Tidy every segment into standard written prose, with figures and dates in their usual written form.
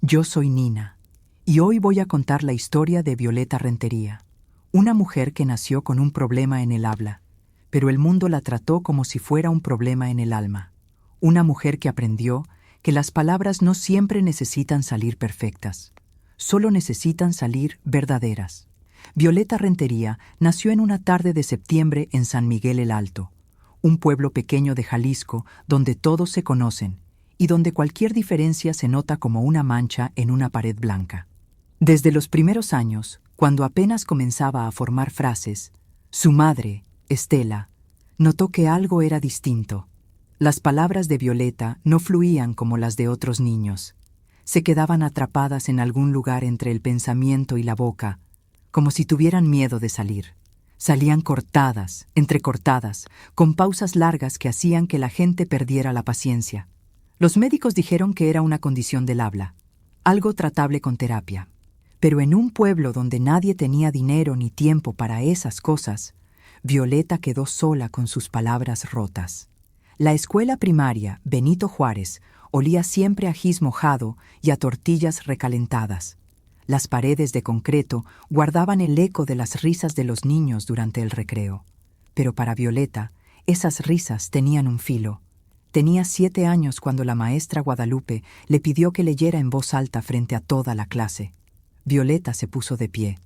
Yo soy Nina, y hoy voy a contar la historia de Violeta Rentería, una mujer que nació con un problema en el habla, pero el mundo la trató como si fuera un problema en el alma. Una mujer que aprendió que las palabras no siempre necesitan salir perfectas, solo necesitan salir verdaderas. Violeta Rentería nació en una tarde de septiembre en San Miguel el Alto, un pueblo pequeño de Jalisco donde todos se conocen y donde cualquier diferencia se nota como una mancha en una pared blanca. Desde los primeros años, cuando apenas comenzaba a formar frases, su madre, Estela, notó que algo era distinto. Las palabras de Violeta no fluían como las de otros niños. Se quedaban atrapadas en algún lugar entre el pensamiento y la boca, como si tuvieran miedo de salir. Salían cortadas, entrecortadas, con pausas largas que hacían que la gente perdiera la paciencia. Los médicos dijeron que era una condición del habla, algo tratable con terapia. Pero en un pueblo donde nadie tenía dinero ni tiempo para esas cosas, Violeta quedó sola con sus palabras rotas. La escuela primaria, Benito Juárez, olía siempre a gis mojado y a tortillas recalentadas. Las paredes de concreto guardaban el eco de las risas de los niños durante el recreo. Pero para Violeta, esas risas tenían un filo. Tenía 7 años cuando la maestra Guadalupe le pidió que leyera en voz alta frente a toda la clase. Violeta se puso de pie.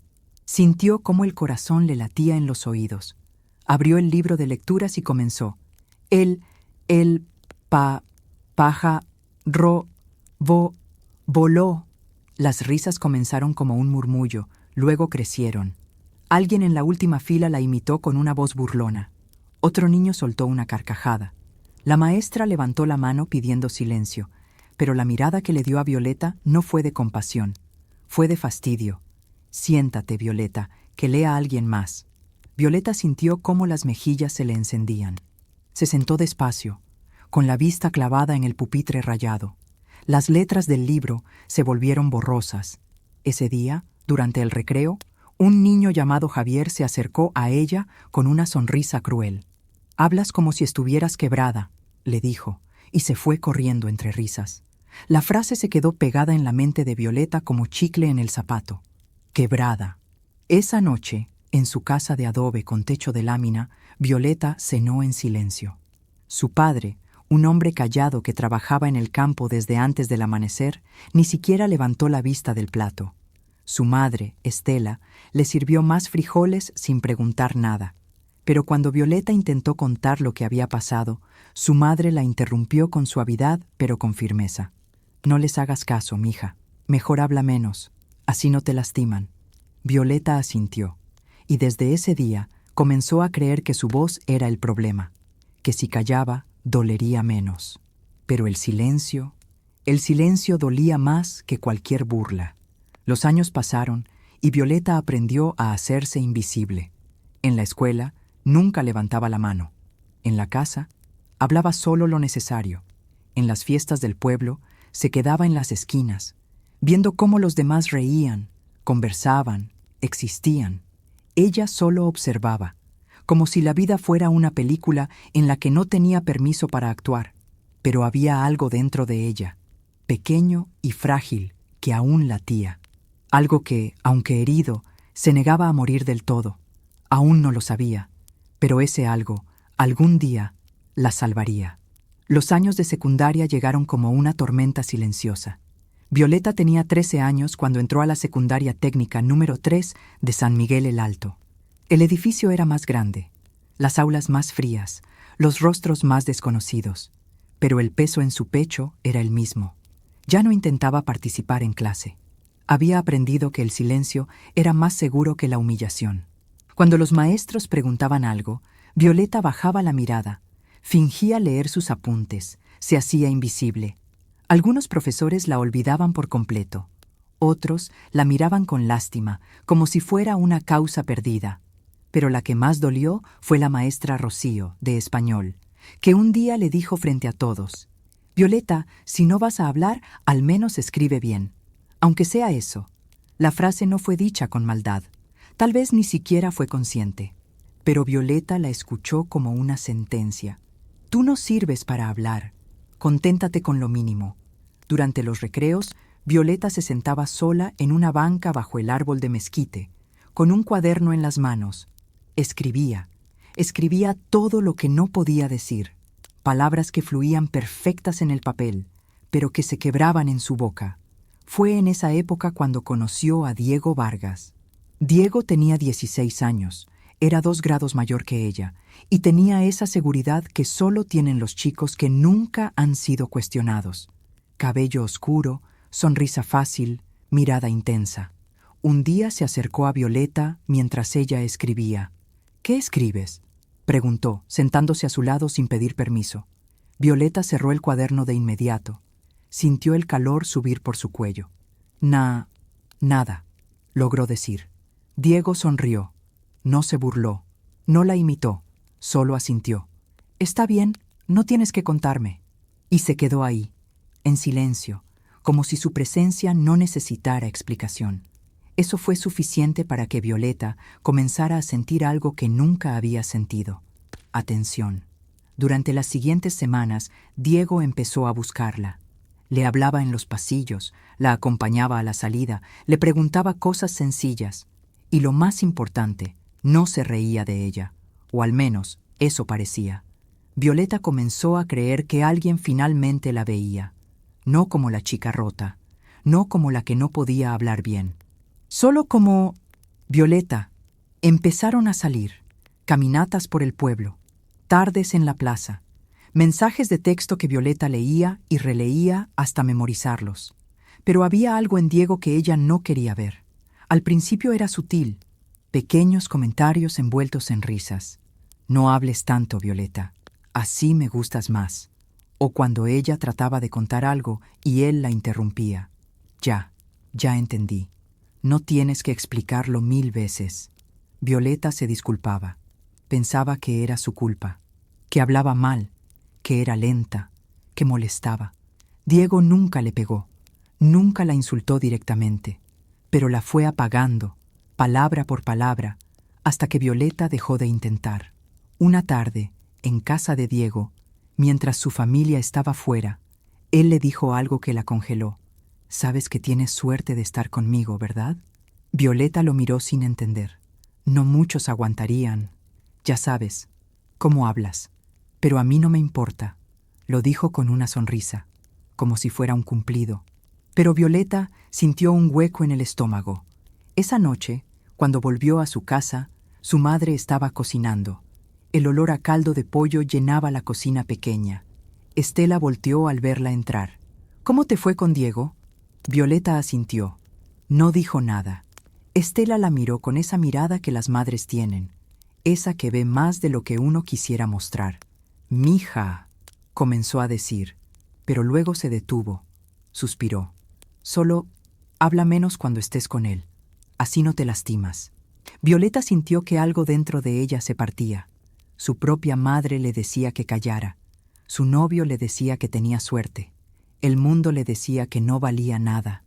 Sintió cómo el corazón le latía en los oídos. Abrió el libro de lecturas y comenzó. Paja, voló. Las risas comenzaron como un murmullo, luego crecieron. Alguien en la última fila la imitó con una voz burlona. Otro niño soltó una carcajada. La maestra levantó la mano pidiendo silencio, pero la mirada que le dio a Violeta no fue de compasión, fue de fastidio. Siéntate, Violeta, que lea a alguien más. Violeta sintió cómo las mejillas se le encendían. Se sentó despacio, con la vista clavada en el pupitre rayado. Las letras del libro se volvieron borrosas. Ese día, durante el recreo, un niño llamado Javier se acercó a ella con una sonrisa cruel. «Hablas como si estuvieras quebrada», le dijo, y se fue corriendo entre risas. La frase se quedó pegada en la mente de Violeta como chicle en el zapato. Quebrada. Esa noche, en su casa de adobe con techo de lámina, Violeta cenó en silencio. Su padre, un hombre callado que trabajaba en el campo desde antes del amanecer, ni siquiera levantó la vista del plato. Su madre, Estela, le sirvió más frijoles sin preguntar nada. Pero cuando Violeta intentó contar lo que había pasado, su madre la interrumpió con suavidad, pero con firmeza. «No les hagas caso, mija. Mejor habla menos. Así no te lastiman». Violeta asintió, y desde ese día comenzó a creer que su voz era el problema, que si callaba, dolería menos. Pero el silencio dolía más que cualquier burla. Los años pasaron y Violeta aprendió a hacerse invisible. En la escuela, nunca levantaba la mano. En la casa, hablaba solo lo necesario. En las fiestas del pueblo, se quedaba en las esquinas, viendo cómo los demás reían, conversaban, existían. Ella solo observaba, como si la vida fuera una película en la que no tenía permiso para actuar, pero había algo dentro de ella, pequeño y frágil, que aún latía. Algo que, aunque herido, se negaba a morir del todo. Aún no lo sabía, pero ese algo, algún día, la salvaría. Los años de secundaria llegaron como una tormenta silenciosa. Violeta tenía 13 años cuando entró a la secundaria técnica número 3 de San Miguel el Alto. El edificio era más grande, las aulas más frías, los rostros más desconocidos, pero el peso en su pecho era el mismo. Ya no intentaba participar en clase. Había aprendido que el silencio era más seguro que la humillación. Cuando los maestros preguntaban algo, Violeta bajaba la mirada, fingía leer sus apuntes, se hacía invisible. Algunos profesores la olvidaban por completo. Otros la miraban con lástima, como si fuera una causa perdida. Pero la que más dolió fue la maestra Rocío, de español, que un día le dijo frente a todos: «Violeta, si no vas a hablar, al menos escribe bien». Aunque sea eso, la frase no fue dicha con maldad. Tal vez ni siquiera fue consciente. Pero Violeta la escuchó como una sentencia. «Tú no sirves para hablar. Conténtate con lo mínimo». Durante los recreos, Violeta se sentaba sola en una banca bajo el árbol de mezquite, con un cuaderno en las manos. Escribía todo lo que no podía decir, palabras que fluían perfectas en el papel, pero que se quebraban en su boca. Fue en esa época cuando conoció a Diego Vargas. Diego tenía 16 años, era 2 grados mayor que ella, y tenía esa seguridad que solo tienen los chicos que nunca han sido cuestionados. Cabello oscuro, sonrisa fácil, mirada intensa. Un día se acercó a Violeta mientras ella escribía. «¿Qué escribes?», preguntó, sentándose a su lado sin pedir permiso. Violeta cerró el cuaderno de inmediato. Sintió el calor subir por su cuello. Nada», logró decir. Diego sonrió. No se burló. No la imitó. Solo asintió. «Está bien, no tienes que contarme». Y se quedó ahí, en silencio, como si su presencia no necesitara explicación. Eso fue suficiente para que Violeta comenzara a sentir algo que nunca había sentido: atención. Durante las siguientes semanas, Diego empezó a buscarla. Le hablaba en los pasillos, la acompañaba a la salida, le preguntaba cosas sencillas. Y lo más importante, no se reía de ella, o al menos eso parecía. Violeta comenzó a creer que alguien finalmente la veía, no como la chica rota, no como la que no podía hablar bien, solo como Violeta. Empezaron a salir, caminatas por el pueblo, tardes en la plaza, mensajes de texto que Violeta leía y releía hasta memorizarlos. Pero había algo en Diego que ella no quería ver. Al principio era sutil, pequeños comentarios envueltos en risas. «No hables tanto, Violeta, así me gustas más». O cuando ella trataba de contar algo y él la interrumpía. Ya entendí. No tienes que explicarlo 1000 veces». Violeta se disculpaba. Pensaba que era su culpa, que hablaba mal, que era lenta, que molestaba. Diego nunca le pegó, nunca la insultó directamente, pero la fue apagando, palabra por palabra, hasta que Violeta dejó de intentar. Una tarde, en casa de Diego, mientras su familia estaba fuera, él le dijo algo que la congeló. «Sabes que tienes suerte de estar conmigo, ¿verdad?». Violeta lo miró sin entender. «No muchos aguantarían. Ya sabes, cómo hablas. Pero a mí no me importa», lo dijo con una sonrisa, como si fuera un cumplido. Pero Violeta sintió un hueco en el estómago. Esa noche, cuando volvió a su casa, su madre estaba cocinando. El olor a caldo de pollo llenaba la cocina pequeña. Estela volteó al verla entrar. «¿Cómo te fue con Diego?». Violeta asintió. No dijo nada. Estela la miró con esa mirada que las madres tienen, esa que ve más de lo que uno quisiera mostrar. «Mija», comenzó a decir, pero luego se detuvo. Suspiró. «Solo habla menos cuando estés con él. Así no te lastimas». Violeta sintió que algo dentro de ella se partía. Su propia madre le decía que callara. Su novio le decía que tenía suerte. El mundo le decía que no valía nada.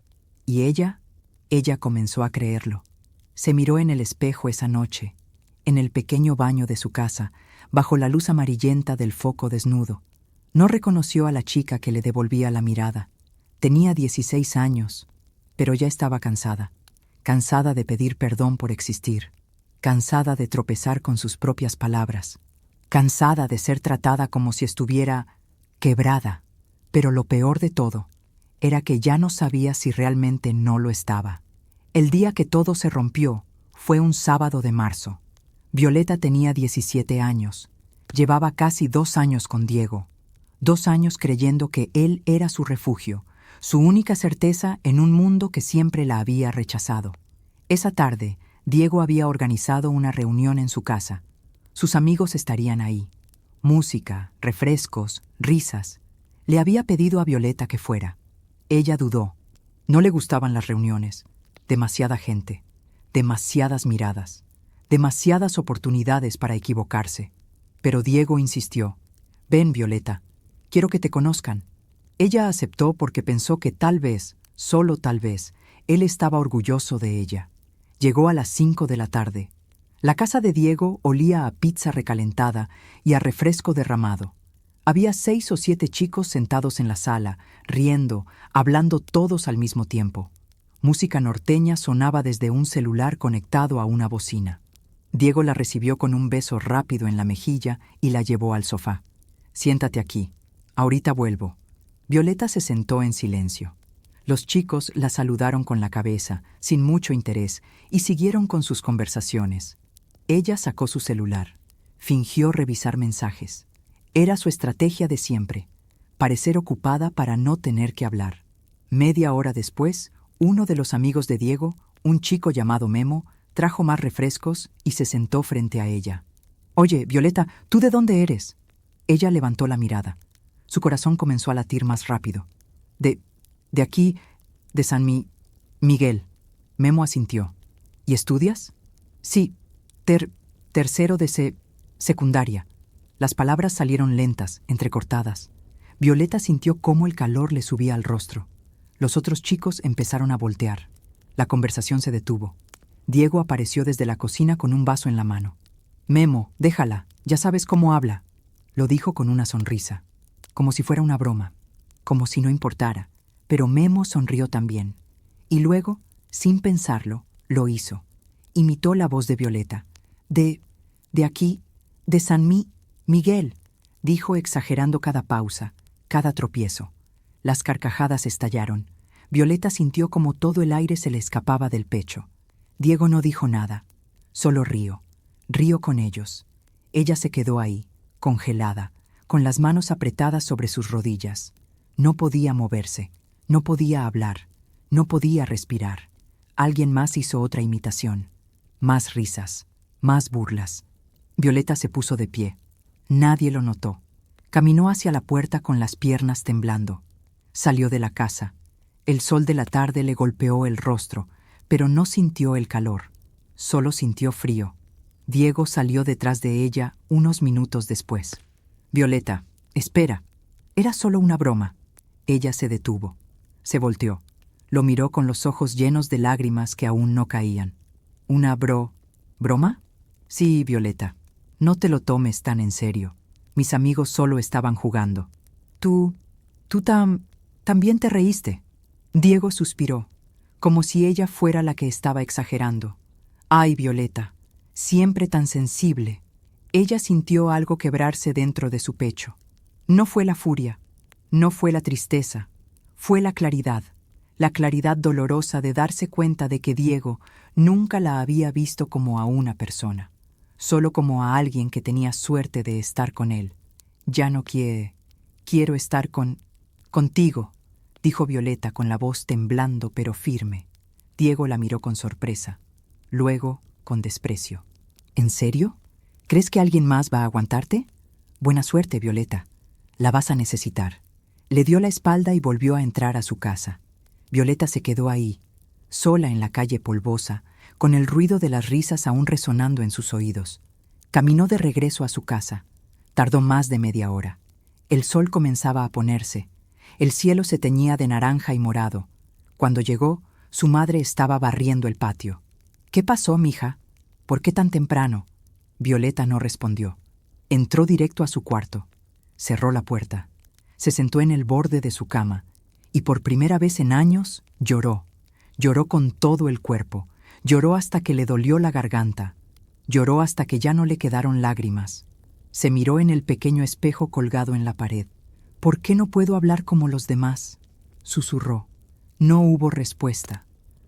Y ella comenzó a creerlo. Se miró en el espejo esa noche, en el pequeño baño de su casa, bajo la luz amarillenta del foco desnudo. No reconoció a la chica que le devolvía la mirada. Tenía 16 años, pero ya estaba cansada. Cansada de pedir perdón por existir. Cansada de tropezar con sus propias palabras. Cansada de ser tratada como si estuviera quebrada. Pero lo peor de todo era que ya no sabía si realmente no lo estaba. El día que todo se rompió fue un sábado de marzo. Violeta tenía 17 años. Llevaba casi 2 años con Diego. 2 años creyendo que él era su refugio, su única certeza en un mundo que siempre la había rechazado. Esa tarde, Diego había organizado una reunión en su casa. Sus amigos estarían ahí. Música, refrescos, risas. Le había pedido a Violeta que fuera. Ella dudó. No le gustaban las reuniones. Demasiada gente, demasiadas miradas, demasiadas oportunidades para equivocarse. Pero Diego insistió. «Ven, Violeta, quiero que te conozcan». Ella aceptó porque pensó que tal vez, solo tal vez, él estaba orgulloso de ella. Llegó a las 5 de la tarde. La casa de Diego olía a pizza recalentada y a refresco derramado. Había 6 o 7 chicos sentados en la sala, riendo, hablando todos al mismo tiempo. Música norteña sonaba desde un celular conectado a una bocina. Diego la recibió con un beso rápido en la mejilla y la llevó al sofá. «Siéntate aquí. Ahorita vuelvo». Violeta se sentó en silencio. Los chicos la saludaron con la cabeza, sin mucho interés, y siguieron con sus conversaciones. Ella sacó su celular. Fingió revisar mensajes. Era su estrategia de siempre, parecer ocupada para no tener que hablar. Media hora después, uno de los amigos de Diego, un chico llamado Memo, trajo más refrescos y se sentó frente a ella. «Oye, Violeta, ¿tú de dónde eres?» Ella levantó la mirada. Su corazón comenzó a latir más rápido. De aquí, de San Miguel». Memo asintió. «¿Y estudias?» «Sí, tercero de secundaria». Las palabras salieron lentas, entrecortadas. Violeta sintió cómo el calor le subía al rostro. Los otros chicos empezaron a voltear. La conversación se detuvo. Diego apareció desde la cocina con un vaso en la mano. «Memo, déjala, ya sabes cómo habla», lo dijo con una sonrisa, como si fuera una broma, como si no importara. Pero Memo sonrió también. Y luego, sin pensarlo, lo hizo. Imitó la voz de Violeta. De aquí, de San Miguel», dijo exagerando cada pausa, cada tropiezo. Las carcajadas estallaron. Violeta sintió como todo el aire se le escapaba del pecho. Diego no dijo nada, solo rió con ellos. Ella se quedó ahí, congelada, con las manos apretadas sobre sus rodillas. No podía moverse, no podía hablar, no podía respirar. Alguien más hizo otra imitación. Más risas, más burlas. Violeta se puso de pie. Nadie lo notó. Caminó hacia la puerta con las piernas temblando. Salió de la casa. El sol de la tarde le golpeó el rostro, pero no sintió el calor. Solo sintió frío. Diego salió detrás de ella unos minutos después. «Violeta, espera. Era solo una broma». Ella se detuvo. Se volteó. Lo miró con los ojos llenos de lágrimas que aún no caían. «¿Una broma?» «Sí, Violeta. No te lo tomes tan en serio. Mis amigos solo estaban jugando. Tú también te reíste». Diego suspiró, como si ella fuera la que estaba exagerando. «Ay, Violeta, siempre tan sensible». Ella sintió algo quebrarse dentro de su pecho. No fue la furia, no fue la tristeza, fue la claridad dolorosa de darse cuenta de que Diego nunca la había visto como a una persona, solo como a alguien que tenía suerte de estar con él. «Ya no quiero estar contigo», dijo Violeta con la voz temblando pero firme. Diego la miró con sorpresa, luego con desprecio. «¿En serio? ¿Crees que alguien más va a aguantarte? Buena suerte, Violeta. La vas a necesitar». Le dio la espalda y volvió a entrar a su casa. Violeta se quedó ahí, sola en la calle polvosa, con el ruido de las risas aún resonando en sus oídos. Caminó de regreso a su casa. Tardó más de media hora. El sol comenzaba a ponerse. El cielo se teñía de naranja y morado. Cuando llegó, su madre estaba barriendo el patio. «¿Qué pasó, mija? ¿Por qué tan temprano?» Violeta no respondió. Entró directo a su cuarto. Cerró la puerta. Se sentó en el borde de su cama y por primera vez en años lloró. Lloró con todo el cuerpo. Lloró hasta que le dolió la garganta. Lloró hasta que ya no le quedaron lágrimas. Se miró en el pequeño espejo colgado en la pared. «¿Por qué no puedo hablar como los demás?», susurró. No hubo respuesta,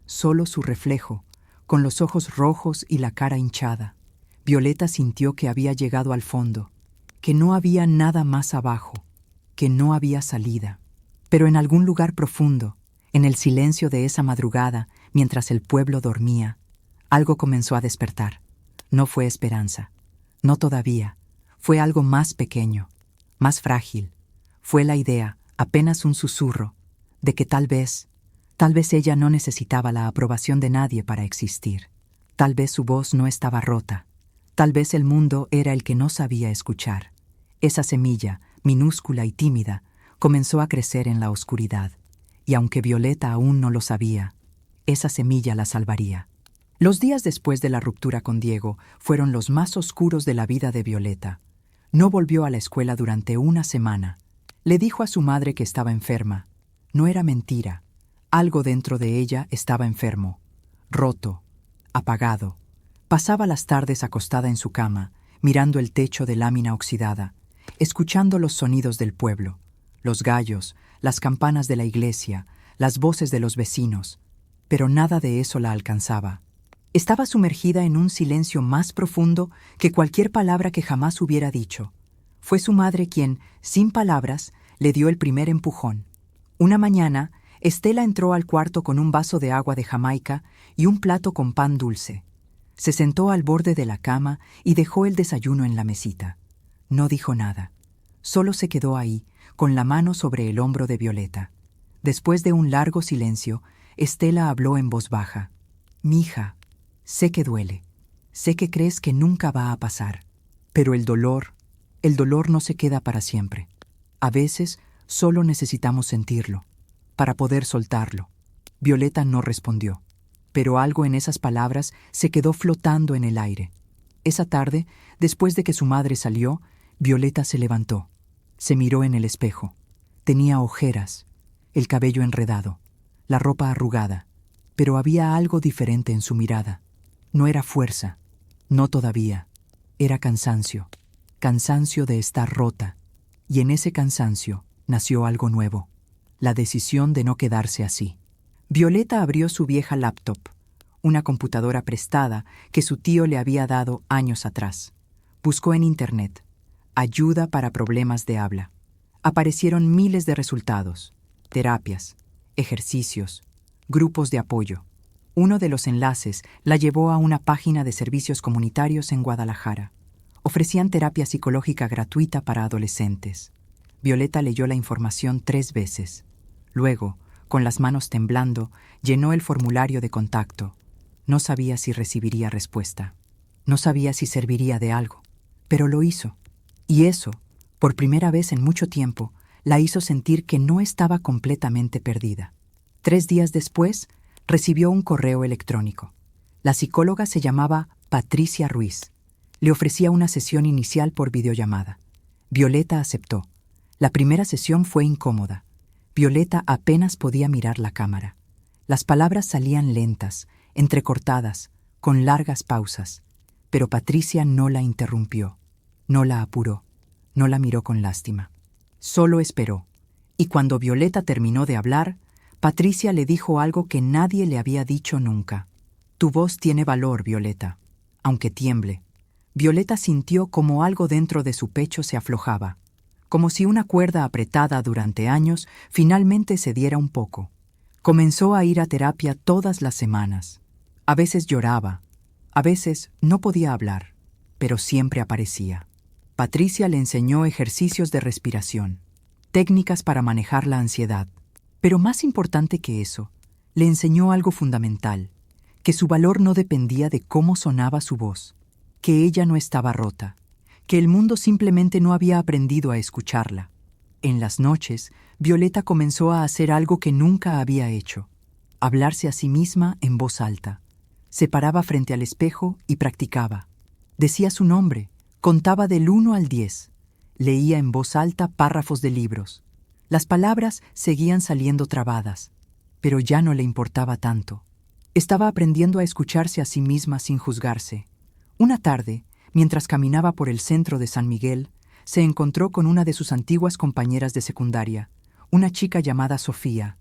solo su reflejo, con los ojos rojos y la cara hinchada. Violeta sintió que había llegado al fondo, que no había nada más abajo, que no había salida. Pero en algún lugar profundo, en el silencio de esa madrugada, mientras el pueblo dormía, algo comenzó a despertar. No fue esperanza, no todavía, fue algo más pequeño, más frágil. Fue la idea, apenas un susurro, de que tal vez ella no necesitaba la aprobación de nadie para existir. Tal vez su voz no estaba rota. Tal vez el mundo era el que no sabía escuchar. Esa semilla, minúscula y tímida, comenzó a crecer en la oscuridad. Y aunque Violeta aún no lo sabía, esa semilla la salvaría. Los días después de la ruptura con Diego fueron los más oscuros de la vida de Violeta. No volvió a la escuela durante una semana. Le dijo a su madre que estaba enferma. No era mentira. Algo dentro de ella estaba enfermo, roto, apagado. Pasaba las tardes acostada en su cama, mirando el techo de lámina oxidada, escuchando los sonidos del pueblo, los gallos, las campanas de la iglesia, las voces de los vecinos, pero nada de eso la alcanzaba. Estaba sumergida en un silencio más profundo que cualquier palabra que jamás hubiera dicho. Fue su madre quien, sin palabras, le dio el primer empujón. Una mañana, Estela entró al cuarto con un vaso de agua de Jamaica y un plato con pan dulce. Se sentó al borde de la cama y dejó el desayuno en la mesita. No dijo nada. Solo se quedó ahí, con la mano sobre el hombro de Violeta. Después de un largo silencio, Estela habló en voz baja. «Mija, sé que duele. Sé que crees que nunca va a pasar. Pero el dolor no se queda para siempre. A veces solo necesitamos sentirlo, para poder soltarlo». Violeta no respondió, pero algo en esas palabras se quedó flotando en el aire. Esa tarde, después de que su madre salió, Violeta se levantó. Se miró en el espejo. Tenía ojeras, el cabello enredado, la ropa arrugada, pero había algo diferente en su mirada. No era fuerza, no todavía. Era cansancio, cansancio de estar rota. Y en ese cansancio nació algo nuevo, la decisión de no quedarse así. Violeta abrió su vieja laptop, una computadora prestada que su tío le había dado años atrás. Buscó en Internet, ayuda para problemas de habla. Aparecieron miles de resultados, terapias, ejercicios, grupos de apoyo. Uno de los enlaces la llevó a una página de servicios comunitarios en Guadalajara. Ofrecían terapia psicológica gratuita para adolescentes. Violeta leyó la información 3 veces. Luego, con las manos temblando, llenó el formulario de contacto. No sabía si recibiría respuesta. No sabía si serviría de algo, pero lo hizo. Y eso, por primera vez en mucho tiempo, la hizo sentir que no estaba completamente perdida. 3 días después, recibió un correo electrónico. La psicóloga se llamaba Patricia Ruiz. Le ofrecía una sesión inicial por videollamada. Violeta aceptó. La primera sesión fue incómoda. Violeta apenas podía mirar la cámara. Las palabras salían lentas, entrecortadas, con largas pausas. Pero Patricia no la interrumpió, no la apuró, no la miró con lástima. Solo esperó. Y cuando Violeta terminó de hablar, Patricia le dijo algo que nadie le había dicho nunca. «Tu voz tiene valor, Violeta, aunque tiemble». Violeta sintió como algo dentro de su pecho se aflojaba, como si una cuerda apretada durante años finalmente cediera un poco. Comenzó a ir a terapia todas las semanas. A veces lloraba, a veces no podía hablar, pero siempre aparecía. Patricia le enseñó ejercicios de respiración, técnicas para manejar la ansiedad, pero más importante que eso, le enseñó algo fundamental, que su valor no dependía de cómo sonaba su voz, que ella no estaba rota, que el mundo simplemente no había aprendido a escucharla. En las noches, Violeta comenzó a hacer algo que nunca había hecho, hablarse a sí misma en voz alta. Se paraba frente al espejo y practicaba. Decía su nombre, contaba del 1 al 10, leía en voz alta párrafos de libros. Las palabras seguían saliendo trabadas, pero ya no le importaba tanto. Estaba aprendiendo a escucharse a sí misma sin juzgarse. Una tarde, mientras caminaba por el centro de San Miguel, se encontró con una de sus antiguas compañeras de secundaria, una chica llamada Sofía.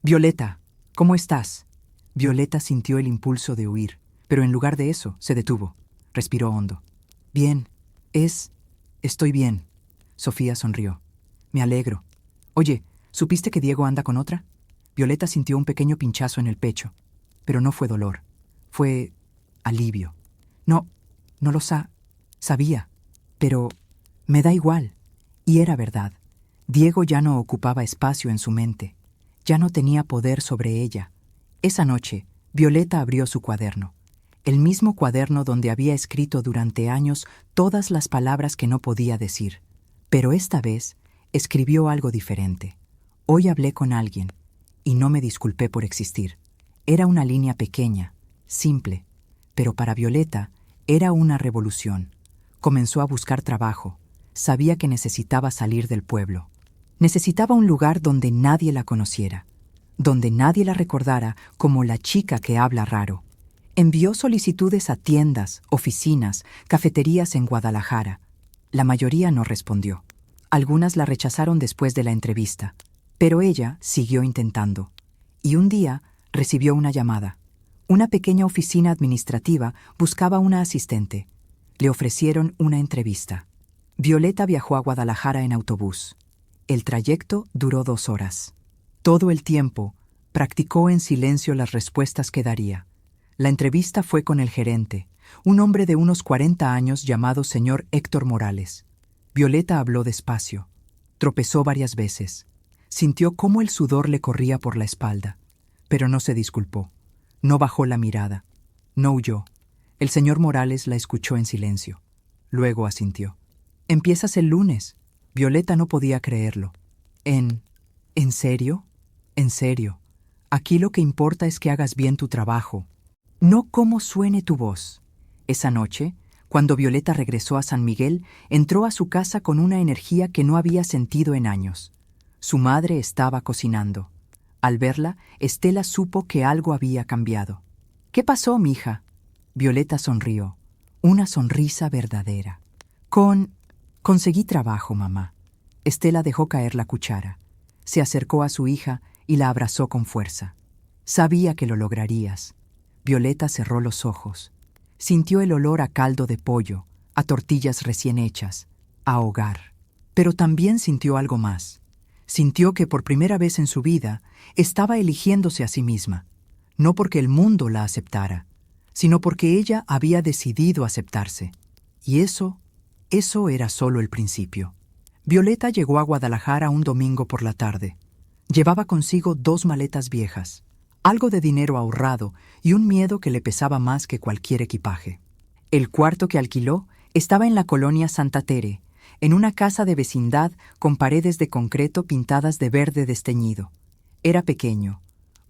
«Violeta, ¿cómo estás?» Violeta sintió el impulso de huir, pero en lugar de eso, se detuvo. Respiró hondo. «Bien, estoy bien». Sofía sonrió. «Me alegro. Oye, ¿supiste que Diego anda con otra?» Violeta sintió un pequeño pinchazo en el pecho, pero no fue dolor. Fue alivio. No lo sabía, pero me da igual. Y era verdad. Diego ya no ocupaba espacio en su mente. Ya no tenía poder sobre ella. Esa noche, Violeta abrió su cuaderno. El mismo cuaderno donde había escrito durante años todas las palabras que no podía decir. Pero esta vez escribió algo diferente. «Hoy hablé con alguien y no me disculpé por existir». Era una línea pequeña, simple, pero para Violeta era una revolución. Comenzó a buscar trabajo. sabía que necesitaba salir del pueblo. Necesitaba un lugar donde nadie la conociera, donde nadie la recordara como la chica que habla raro. Envió solicitudes a tiendas, oficinas, cafeterías en Guadalajara. La mayoría no respondió. Algunas la rechazaron después de la entrevista, pero ella siguió intentando. Y un día recibió una llamada. Una pequeña oficina administrativa buscaba una asistente. Le ofrecieron una entrevista. Violeta viajó a Guadalajara en autobús. El trayecto duró 2 horas. Todo el tiempo practicó en silencio las respuestas que daría. La entrevista fue con el gerente, un hombre de unos 40 años llamado señor Héctor Morales. Violeta habló despacio. Tropezó varias veces. Sintió cómo el sudor le corría por la espalda, pero no se disculpó. No bajó la mirada. No huyó. El señor Morales la escuchó en silencio. Luego asintió. «Empiezas el lunes». Violeta no podía creerlo. ¿En serio? En serio. Aquí lo que importa es que hagas bien tu trabajo, no cómo suene tu voz. Esa noche, cuando Violeta regresó a San Miguel, entró a su casa con una energía que no había sentido en años. Su madre estaba cocinando. Al verla, Estela supo que algo había cambiado. «¿Qué pasó, mija?» Violeta sonrió. Una sonrisa verdadera. Conseguí trabajo, mamá». Estela dejó caer la cuchara. Se acercó a su hija y la abrazó con fuerza. «Sabía que lo lograrías». Violeta cerró los ojos. Sintió el olor a caldo de pollo, a tortillas recién hechas, a hogar. Pero también sintió algo más. Sintió que por primera vez en su vida estaba eligiéndose a sí misma, no porque el mundo la aceptara, sino porque ella había decidido aceptarse. Y eso era solo el principio. Violeta llegó a Guadalajara un domingo por la tarde. Llevaba consigo 2 maletas viejas, algo de dinero ahorrado y un miedo que le pesaba más que cualquier equipaje. El cuarto que alquiló estaba en la colonia Santa Tere, en una casa de vecindad con paredes de concreto pintadas de verde desteñido. Era pequeño.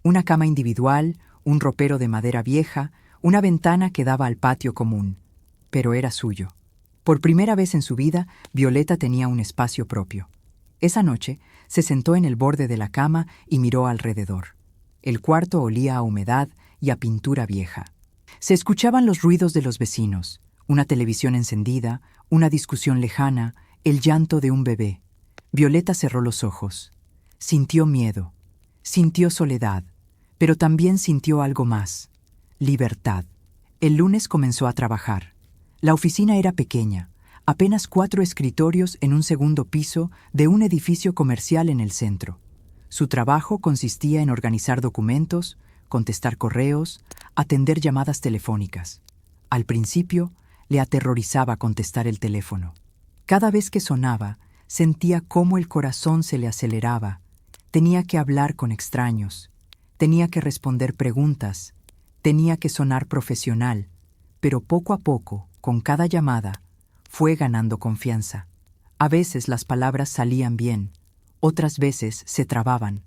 Una cama individual, un ropero de madera vieja, una ventana que daba al patio común. Pero era suyo. Por primera vez en su vida, Violeta tenía un espacio propio. Esa noche, se sentó en el borde de la cama y miró alrededor. El cuarto olía a humedad y a pintura vieja. Se escuchaban los ruidos de los vecinos, una televisión encendida, una discusión lejana, el llanto de un bebé. Violeta cerró los ojos. Sintió miedo, sintió soledad, pero también sintió algo más: libertad. El lunes comenzó a trabajar. La oficina era pequeña, apenas 4 escritorios en un segundo piso de un edificio comercial en el centro. Su trabajo consistía en organizar documentos, contestar correos, atender llamadas telefónicas. Al principio, le aterrorizaba contestar el teléfono. Cada vez que sonaba, sentía cómo el corazón se le aceleraba. Tenía que hablar con extraños, tenía que responder preguntas, tenía que sonar profesional, pero poco a poco, con cada llamada, fue ganando confianza. A veces las palabras salían bien, otras veces se trababan,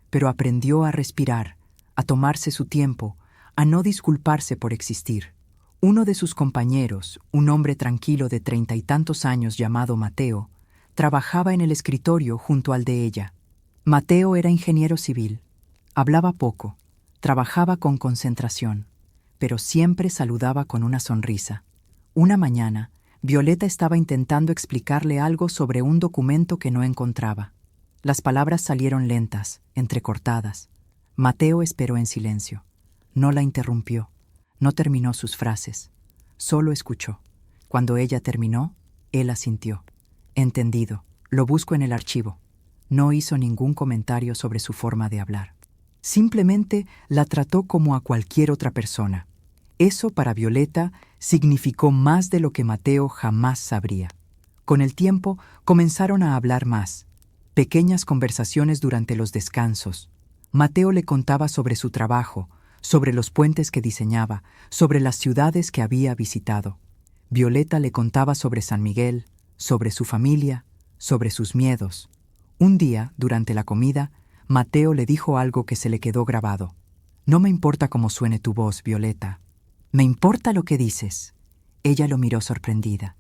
pero aprendió a respirar, a tomarse su tiempo, a no disculparse por existir. Uno de sus compañeros, un hombre tranquilo de 30 y tantos años llamado Mateo, trabajaba en el escritorio junto al de ella. Mateo era ingeniero civil. Hablaba poco, trabajaba con concentración, pero siempre saludaba con una sonrisa. Una mañana, Violeta estaba intentando explicarle algo sobre un documento que no encontraba. Las palabras salieron lentas, entrecortadas. Mateo esperó en silencio. No la interrumpió. No terminó sus frases. Solo escuchó. Cuando ella terminó, él asintió. «Entendido. Lo busco en el archivo». No hizo ningún comentario sobre su forma de hablar. Simplemente la trató como a cualquier otra persona. Eso para Violeta significó más de lo que Mateo jamás sabría. Con el tiempo comenzaron a hablar más. Pequeñas conversaciones durante los descansos. Mateo le contaba sobre su trabajo, sobre los puentes que diseñaba, sobre las ciudades que había visitado. Violeta le contaba sobre San Miguel, sobre su familia, sobre sus miedos. Un día, durante la comida, Mateo le dijo algo que se le quedó grabado. «No me importa cómo suene tu voz, Violeta. Me importa lo que dices». Ella lo miró sorprendida.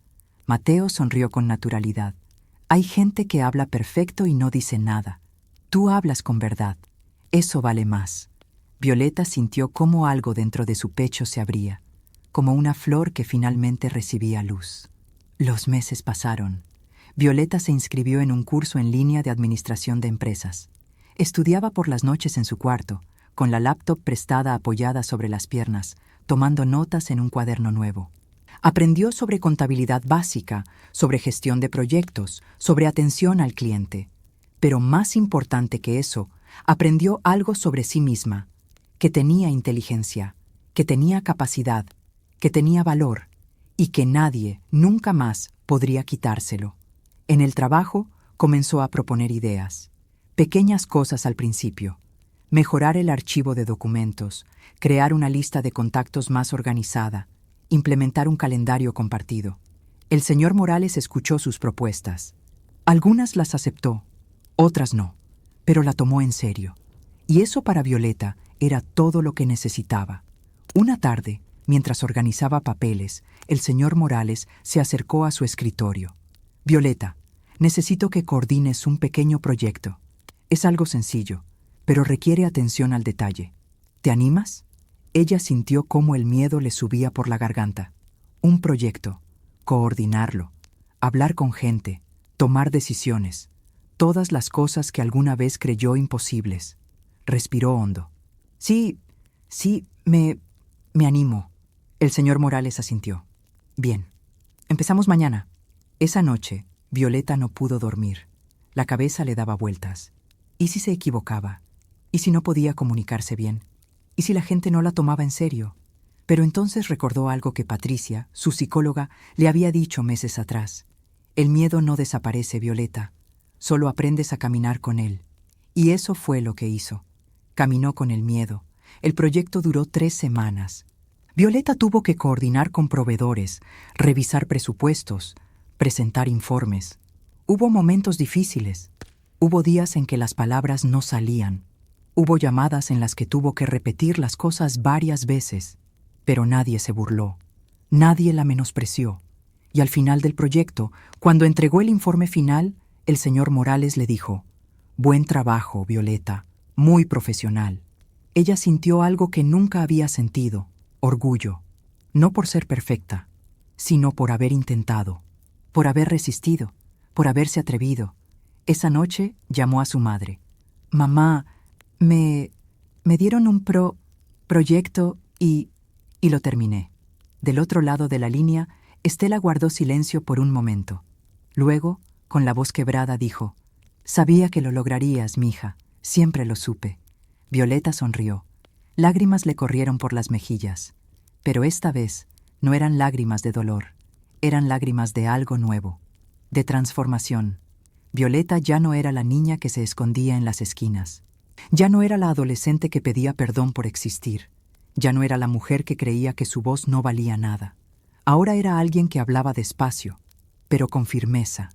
Mateo sonrió con naturalidad. Hay gente que habla perfecto y no dice nada. Tú hablas con verdad. Eso vale más. Violeta sintió cómo algo dentro de su pecho se abría, como una flor que finalmente recibía luz. Los meses pasaron. Violeta se inscribió en un curso en línea de administración de empresas. Estudiaba por las noches en su cuarto, con la laptop prestada apoyada sobre las piernas, tomando notas en un cuaderno nuevo. Aprendió sobre contabilidad básica, sobre gestión de proyectos, sobre atención al cliente. Pero más importante que eso, aprendió algo sobre sí misma, que tenía inteligencia, que tenía capacidad, que tenía valor y que nadie, nunca más, podría quitárselo. En el trabajo comenzó a proponer ideas. Pequeñas cosas al principio. Mejorar el archivo de documentos, crear una lista de contactos más organizada, implementar un calendario compartido. El señor Morales escuchó sus propuestas. Algunas las aceptó, otras no, pero la tomó en serio. Y eso para Violeta era todo lo que necesitaba. Una tarde, mientras organizaba papeles, el señor Morales se acercó a su escritorio. Violeta, necesito que coordines un pequeño proyecto. Es algo sencillo, pero requiere atención al detalle. ¿Te animas? Ella sintió cómo el miedo le subía por la garganta. Un proyecto, coordinarlo, hablar con gente, tomar decisiones, todas las cosas que alguna vez creyó imposibles. Respiró hondo. Sí, me animo. El señor Morales asintió. Bien, empezamos mañana. Esa noche, Violeta no pudo dormir. La cabeza le daba vueltas. ¿Y si se equivocaba? ¿Y si no podía comunicarse bien? ¿Y si la gente no la tomaba en serio? Pero entonces recordó algo que Patricia, su psicóloga, le había dicho meses atrás. El miedo no desaparece, Violeta. Solo aprendes a caminar con él. Y eso fue lo que hizo. Caminó con el miedo. El proyecto duró 3 semanas. Violeta tuvo que coordinar con proveedores, revisar presupuestos, presentar informes. Hubo momentos difíciles. Hubo días en que las palabras no salían. Hubo llamadas en las que tuvo que repetir las cosas varias veces. Pero nadie se burló. Nadie la menospreció. Y al final del proyecto, cuando entregó el informe final, el señor Morales le dijo: «Buen trabajo, Violeta. Muy profesional». Ella sintió algo que nunca había sentido: orgullo. No por ser perfecta, sino por haber intentado, por haber resistido, por haberse atrevido. Esa noche llamó a su madre. «Mamá, me dieron un proyecto y lo terminé». Del otro lado de la línea, Estela guardó silencio por un momento. Luego, con la voz quebrada, dijo: «Sabía que lo lograrías, mija. Siempre lo supe». Violeta sonrió. Lágrimas le corrieron por las mejillas. Pero esta vez no eran lágrimas de dolor. Eran lágrimas de algo nuevo, de transformación. Violeta ya no era la niña que se escondía en las esquinas. Ya no era la adolescente que pedía perdón por existir. Ya no era la mujer que creía que su voz no valía nada. Ahora era alguien que hablaba despacio, pero con firmeza.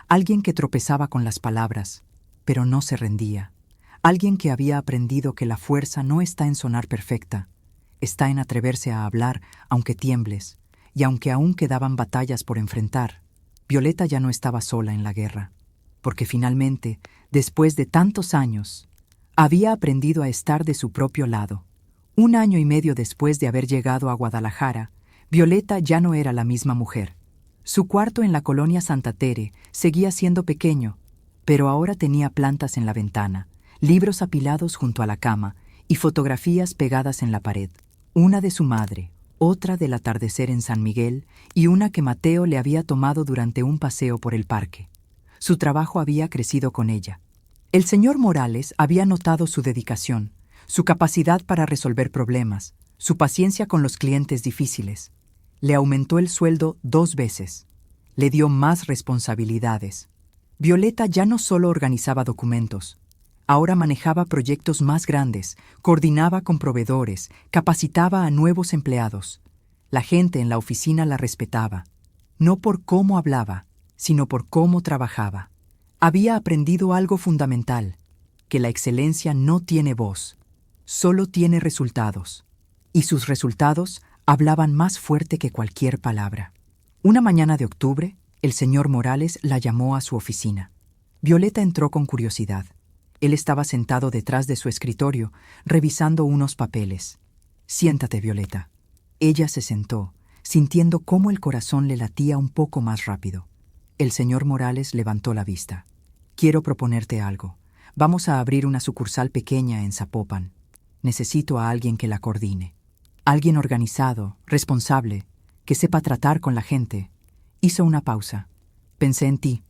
Alguien que tropezaba con las palabras, pero no se rendía. Alguien que había aprendido que la fuerza no está en sonar perfecta, está en atreverse a hablar aunque tiembles, y aunque aún quedaban batallas por enfrentar. Violeta ya no estaba sola en la guerra, porque finalmente, después de tantos años, había aprendido a estar de su propio lado. 1 año y medio después de haber llegado a Guadalajara, Violeta ya no era la misma mujer. Su cuarto en la colonia Santa Tere seguía siendo pequeño, pero ahora tenía plantas en la ventana, libros apilados junto a la cama y fotografías pegadas en la pared. Una de su madre, otra del atardecer en San Miguel y una que Mateo le había tomado durante un paseo por el parque. Su trabajo había crecido con ella. El señor Morales había notado su dedicación, su capacidad para resolver problemas, su paciencia con los clientes difíciles. Le aumentó el sueldo 2 veces. Le dio más responsabilidades. Violeta ya no solo organizaba documentos. Ahora manejaba proyectos más grandes, coordinaba con proveedores, capacitaba a nuevos empleados. La gente en la oficina la respetaba, no por cómo hablaba, sino por cómo trabajaba. Había aprendido algo fundamental, que la excelencia no tiene voz, solo tiene resultados. Y sus resultados hablaban más fuerte que cualquier palabra. Una mañana de octubre, El señor Morales la llamó a su oficina. Violeta entró con curiosidad. Él estaba sentado detrás de su escritorio, revisando unos papeles. «Siéntate, Violeta». Ella se sentó, sintiendo cómo el corazón le latía un poco más rápido. El señor Morales levantó la vista. «Quiero proponerte algo. Vamos a abrir una sucursal pequeña en Zapopan. Necesito a alguien que la coordine. Alguien organizado, responsable, que sepa tratar con la gente». Hizo una pausa. «Pensé en ti».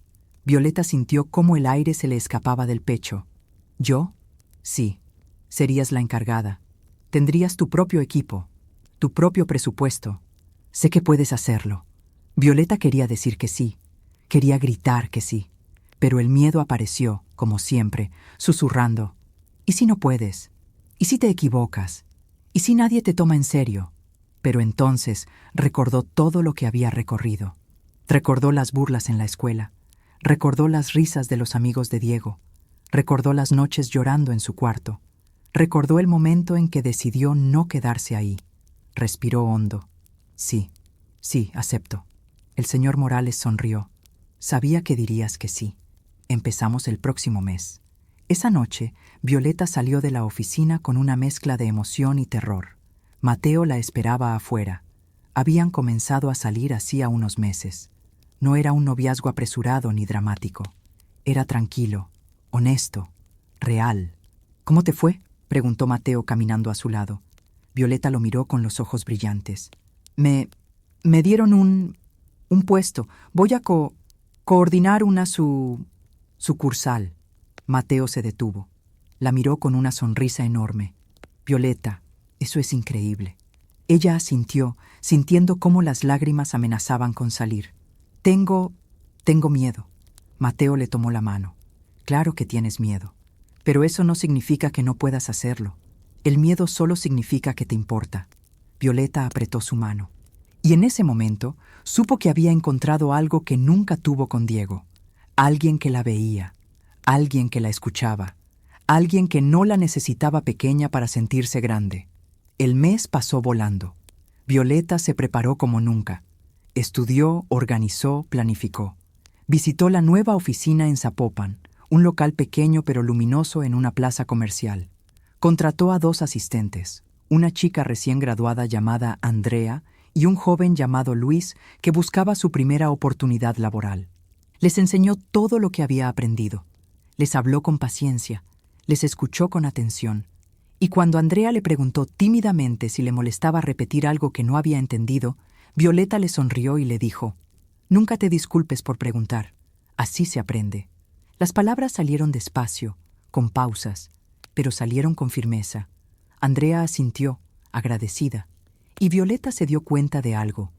Violeta sintió cómo el aire se le escapaba del pecho. «¿Yo?» «Sí. Serías la encargada. Tendrías tu propio equipo, tu propio presupuesto. Sé que puedes hacerlo». Violeta quería decir que sí. Quería gritar que sí. Pero el miedo apareció, como siempre, susurrando. «¿Y si no puedes? ¿Y si te equivocas? ¿Y si nadie te toma en serio?» Pero entonces recordó todo lo que había recorrido. Recordó las burlas en la escuela. Recordó las risas de los amigos de Diego. Recordó las noches llorando en su cuarto. Recordó el momento en que decidió no quedarse ahí. Respiró hondo. «Sí, sí, acepto». El señor Morales sonrió. «Sabía que dirías que sí. Empezamos el próximo mes». Esa noche, Violeta salió de la oficina con una mezcla de emoción y terror. Mateo la esperaba afuera. Habían comenzado a salir hacía unos meses. No era un noviazgo apresurado ni dramático. Era tranquilo, honesto, real. «¿Cómo te fue?», preguntó Mateo caminando a su lado. Violeta lo miró con los ojos brillantes. Me dieron un puesto. Voy a coordinar una sucursal». Mateo se detuvo. La miró con una sonrisa enorme. «Violeta, eso es increíble». Ella asintió, sintiendo cómo las lágrimas amenazaban con salir. Tengo miedo». Mateo le tomó la mano. «Claro que tienes miedo, pero eso no significa que no puedas hacerlo. El miedo solo significa que te importa». Violeta apretó su mano. Y en ese momento supo que había encontrado algo que nunca tuvo con Diego. Alguien que la veía, alguien que la escuchaba, alguien que no la necesitaba pequeña para sentirse grande. El mes pasó volando. Violeta se preparó como nunca. Estudió, organizó, planificó. Visitó la nueva oficina en Zapopan, un local pequeño pero luminoso en una plaza comercial. Contrató a 2 asistentes, una chica recién graduada llamada Andrea y un joven llamado Luis que buscaba su primera oportunidad laboral. Les enseñó todo lo que había aprendido. Les habló con paciencia, les escuchó con atención. Y cuando Andrea le preguntó tímidamente si le molestaba repetir algo que no había entendido, Violeta le sonrió y le dijo: «Nunca te disculpes por preguntar. Así se aprende». Las palabras salieron despacio, con pausas, pero salieron con firmeza. Andrea asintió, agradecida, y Violeta se dio cuenta de algo.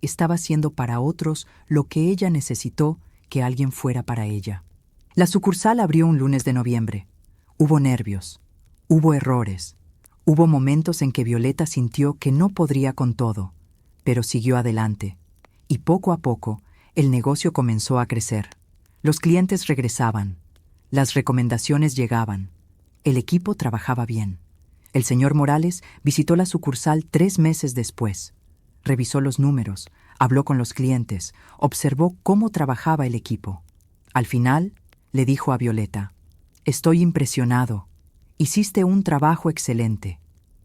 Estaba haciendo para otros lo que ella necesitó que alguien fuera para ella. La sucursal abrió un lunes de noviembre. Hubo nervios, hubo errores, hubo momentos en que Violeta sintió que no podría con todo, pero siguió adelante. Y poco a poco, el negocio comenzó a crecer. Los clientes regresaban, las recomendaciones llegaban, el equipo trabajaba bien. El señor Morales visitó la sucursal 3 meses después. Revisó los números, habló con los clientes, observó cómo trabajaba el equipo. Al final, le dijo a Violeta: «Estoy impresionado. Hiciste un trabajo excelente».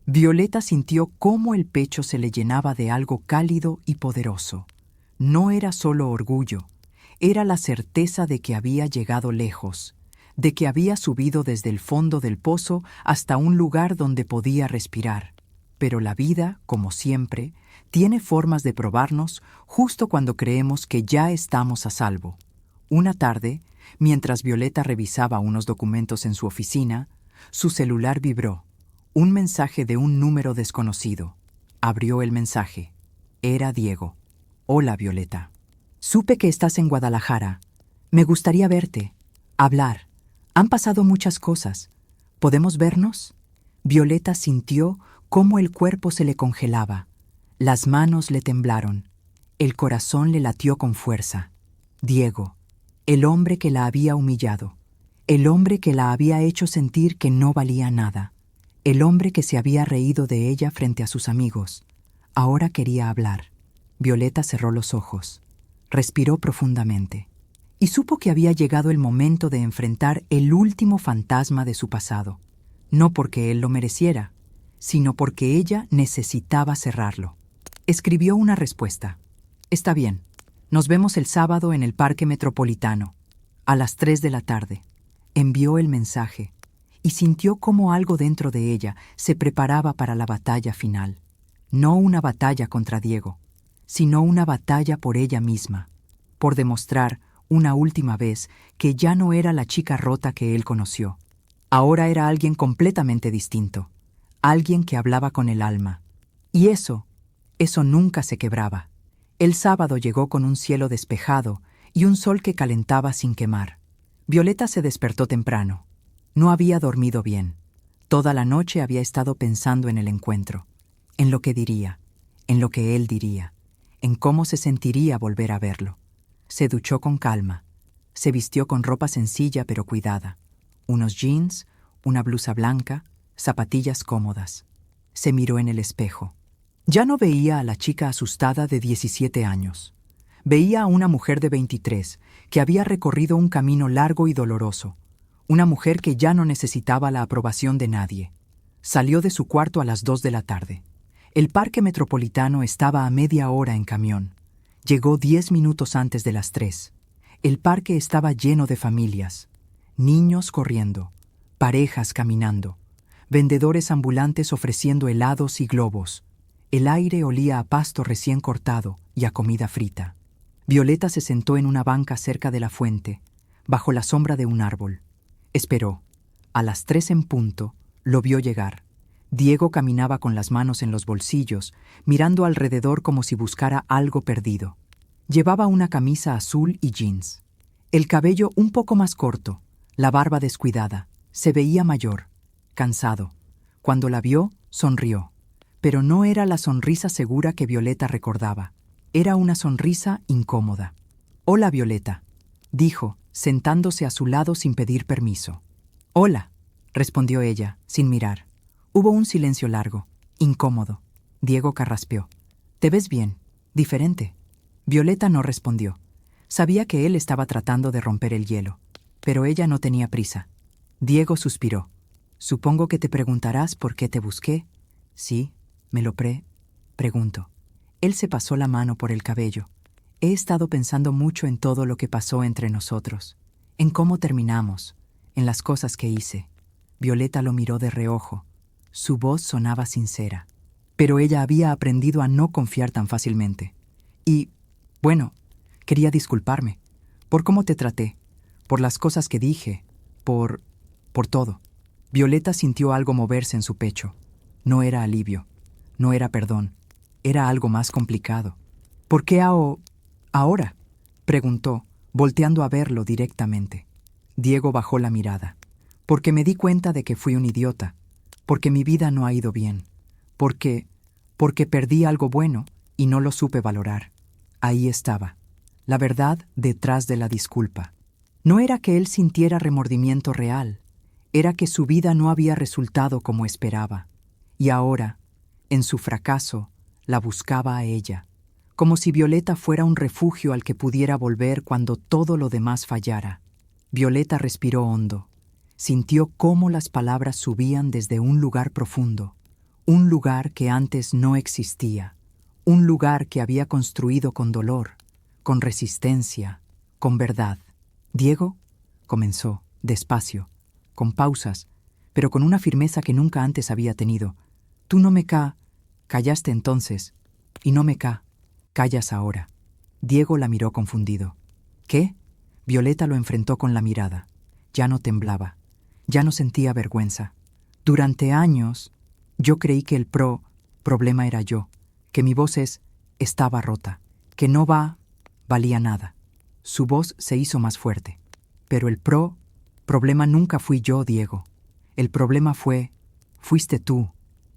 Violeta sintió cómo el pecho se le llenaba de algo cálido y poderoso. No era solo orgullo, era la certeza de que había llegado lejos, de que había subido desde el fondo del pozo hasta un lugar donde podía respirar. Pero la vida, como siempre, tiene formas de probarnos justo cuando creemos que ya estamos a salvo. Una tarde, mientras Violeta revisaba unos documentos en su oficina, su celular vibró. Un mensaje de un número desconocido. Abrió el mensaje. Era Diego. «Hola, Violeta. Supe que estás en Guadalajara. Me gustaría verte, hablar. Han pasado muchas cosas. ¿Podemos vernos?» Violeta sintió cómo el cuerpo se le congelaba. Las manos le temblaron. El corazón le latió con fuerza. Diego, el hombre que la había humillado, el hombre que la había hecho sentir que no valía nada, el hombre que se había reído de ella frente a sus amigos, ahora quería hablar. Violeta cerró los ojos. Respiró profundamente y supo que había llegado el momento de enfrentar el último fantasma de su pasado, no porque él lo mereciera, sino porque ella necesitaba cerrarlo. Escribió una respuesta. Está bien, nos vemos el sábado en el Parque Metropolitano, a las 3 de la tarde. Envió el mensaje y sintió cómo algo dentro de ella se preparaba para la batalla final. No una batalla contra Diego, sino una batalla por ella misma, por demostrar una última vez que ya no era la chica rota que él conoció. Ahora era alguien completamente distinto, alguien que hablaba con el alma. Y eso nunca se quebraba. El sábado llegó con un cielo despejado y un sol que calentaba sin quemar. Violeta se despertó temprano. No había dormido bien. Toda la noche había estado pensando en el encuentro, en lo que diría, en lo que él diría, en cómo se sentiría volver a verlo. Se duchó con calma. Se vistió con ropa sencilla pero cuidada. Unos jeans, una blusa blanca, zapatillas cómodas. Se miró en el espejo. Ya no veía a la chica asustada de 17 años. Veía a una mujer de 23 que había recorrido un camino largo y doloroso. Una mujer que ya no necesitaba la aprobación de nadie. Salió de su cuarto a las 2 de la tarde. El Parque Metropolitano estaba a media hora en camión. Llegó 10 minutos antes de las 3. El parque estaba lleno de familias. Niños corriendo, parejas caminando, vendedores ambulantes ofreciendo helados y globos. El aire olía a pasto recién cortado y a comida frita. Violeta se sentó en una banca cerca de la fuente, bajo la sombra de un árbol. Esperó. A las 3 en punto, lo vio llegar. Diego caminaba con las manos en los bolsillos, mirando alrededor como si buscara algo perdido. Llevaba una camisa azul y jeans. El cabello un poco más corto, la barba descuidada. Se veía mayor, cansado. Cuando la vio, sonrió. Pero no era la sonrisa segura que Violeta recordaba. Era una sonrisa incómoda. «Hola, Violeta», dijo, sentándose a su lado sin pedir permiso. «Hola», respondió ella, sin mirar. Hubo un silencio largo, incómodo. Diego carraspeó. «Te ves bien, diferente». Violeta no respondió. Sabía que él estaba tratando de romper el hielo, pero ella no tenía prisa. Diego suspiró. «Supongo que te preguntarás por qué te busqué». «Sí, me lo pregunto». Él se pasó la mano por el cabello. «He estado pensando mucho en todo lo que pasó entre nosotros, en cómo terminamos, en las cosas que hice». Violeta lo miró de reojo. Su voz sonaba sincera, pero ella había aprendido a no confiar tan fácilmente. «Y, bueno, quería disculparme, por cómo te traté, por las cosas que dije, por todo». Violeta sintió algo moverse en su pecho. No era alivio, no era perdón, era algo más complicado. «¿Por qué ahora?», preguntó, volteando a verlo directamente. Diego bajó la mirada. «Porque me di cuenta de que fui un idiota, porque mi vida no ha ido bien, porque perdí algo bueno y no lo supe valorar». Ahí estaba, la verdad detrás de la disculpa. No era que él sintiera remordimiento real, era que su vida no había resultado como esperaba. Y ahora, en su fracaso, la buscaba a ella, como si Violeta fuera un refugio al que pudiera volver cuando todo lo demás fallara. Violeta respiró hondo. Sintió cómo las palabras subían desde un lugar profundo, un lugar que antes no existía, un lugar que había construido con dolor, con resistencia, con verdad. «Diego», comenzó, despacio, con pausas, pero con una firmeza que nunca antes había tenido. «Tú no me callaste entonces, y no me callas ahora». Diego la miró confundido. «¿Qué?». Violeta lo enfrentó con la mirada. Ya no temblaba, ya no sentía vergüenza. «Durante años, yo creí que el problema era yo, que mi voz estaba rota, que no valía nada». Su voz se hizo más fuerte. «Pero el problema nunca fui yo, Diego. El problema fuiste tú,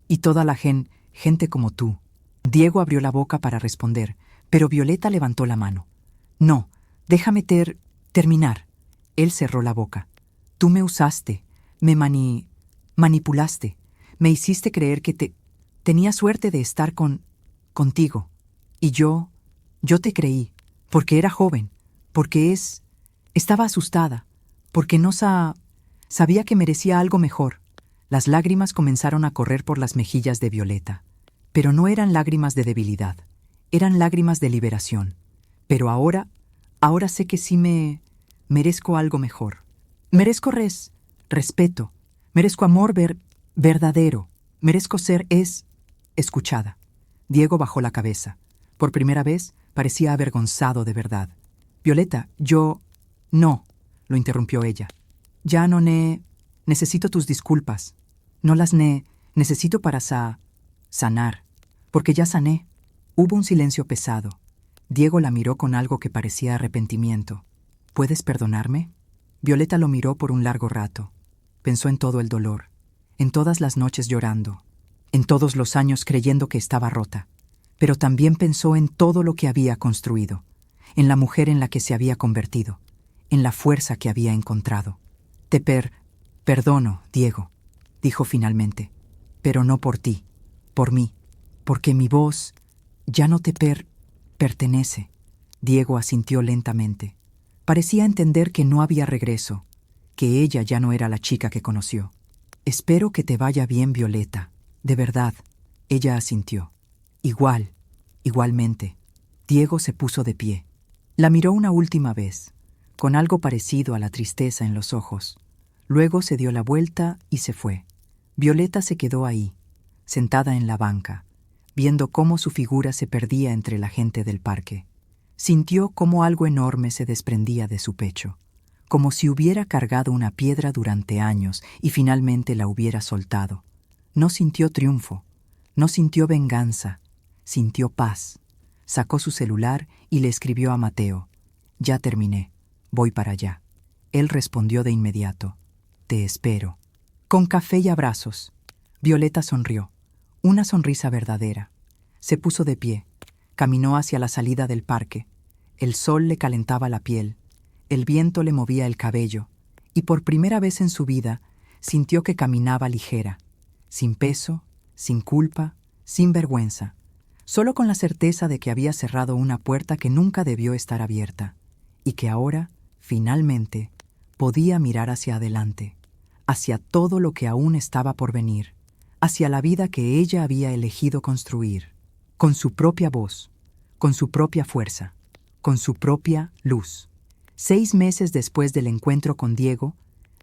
y toda la gente como tú». Diego abrió la boca para responder, pero Violeta levantó la mano. «No, déjame terminar». Él cerró la boca. «Tú me usaste, me manipulaste, me hiciste creer que tenía suerte de estar contigo. Y yo te creí, porque era joven, porque estaba asustada, porque no sabía que merecía algo mejor. Las lágrimas comenzaron a correr por las mejillas de Violeta, pero no eran lágrimas de debilidad, eran lágrimas de liberación. Pero ahora sé que sí merezco algo mejor. Merezco respeto, merezco amor verdadero, merezco ser escuchada. Diego bajó la cabeza. Por primera vez parecía avergonzado de verdad. Violeta, no, lo interrumpió ella. Ya no necesito tus disculpas. No las necesito para sanar, porque ya sané. Hubo un silencio pesado. Diego la miró con algo que parecía arrepentimiento. ¿Puedes perdonarme? Violeta lo miró por un largo rato. Pensó en todo el dolor, en todas las noches llorando, en todos los años creyendo que estaba rota. Pero también pensó en todo lo que había construido, en la mujer en la que se había convertido, en la fuerza que había encontrado. Te perdono, Diego, dijo finalmente, pero no por ti, por mí, porque mi voz ya no te pertenece. Diego asintió lentamente. Parecía entender que no había regreso, que ella ya no era la chica que conoció. Espero que te vaya bien, Violeta, de verdad. Ella asintió. Igualmente. Diego se puso de pie. La miró una última vez, con algo parecido a la tristeza en los ojos. Luego se dio la vuelta y se fue. Violeta se quedó ahí, sentada en la banca, viendo cómo su figura se perdía entre la gente del parque. Sintió cómo algo enorme se desprendía de su pecho, como si hubiera cargado una piedra durante años y finalmente la hubiera soltado. No sintió triunfo, no sintió venganza, sintió paz. Sacó su celular y le escribió a Mateo. Ya terminé, voy para allá. Él respondió de inmediato. Te espero. Con café y abrazos. Violeta sonrió, una sonrisa verdadera. Se puso de pie, caminó hacia la salida del parque. El sol le calentaba la piel, el viento le movía el cabello, y por primera vez en su vida sintió que caminaba ligera, sin peso, sin culpa, sin vergüenza, solo con la certeza de que había cerrado una puerta que nunca debió estar abierta, y que ahora, finalmente, podía mirar hacia adelante, hacia todo lo que aún estaba por venir, hacia la vida que ella había elegido construir, con su propia voz, con su propia fuerza, con su propia luz. 6 meses después del encuentro con Diego,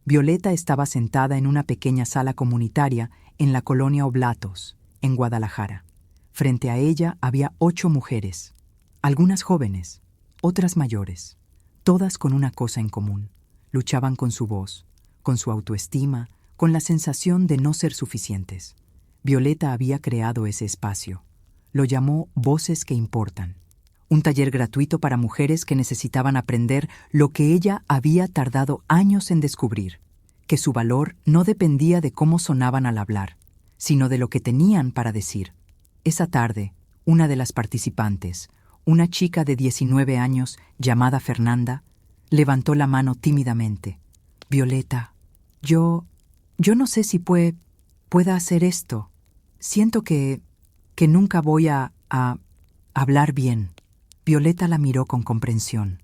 Violeta estaba sentada en una pequeña sala comunitaria en la colonia Oblatos, en Guadalajara. Frente a ella había 8 mujeres, algunas jóvenes, otras mayores, todas con una cosa en común. Luchaban con su voz, con su autoestima, con la sensación de no ser suficientes. Violeta había creado ese espacio. Lo llamó Voces que Importan. Un taller gratuito para mujeres que necesitaban aprender lo que ella había tardado años en descubrir, que su valor no dependía de cómo sonaban al hablar, sino de lo que tenían para decir. Esa tarde, una de las participantes, una chica de 19 años llamada Fernanda, levantó la mano tímidamente. Violeta, yo no sé si pueda hacer esto. Siento que nunca voy a hablar bien. Violeta la miró con comprensión.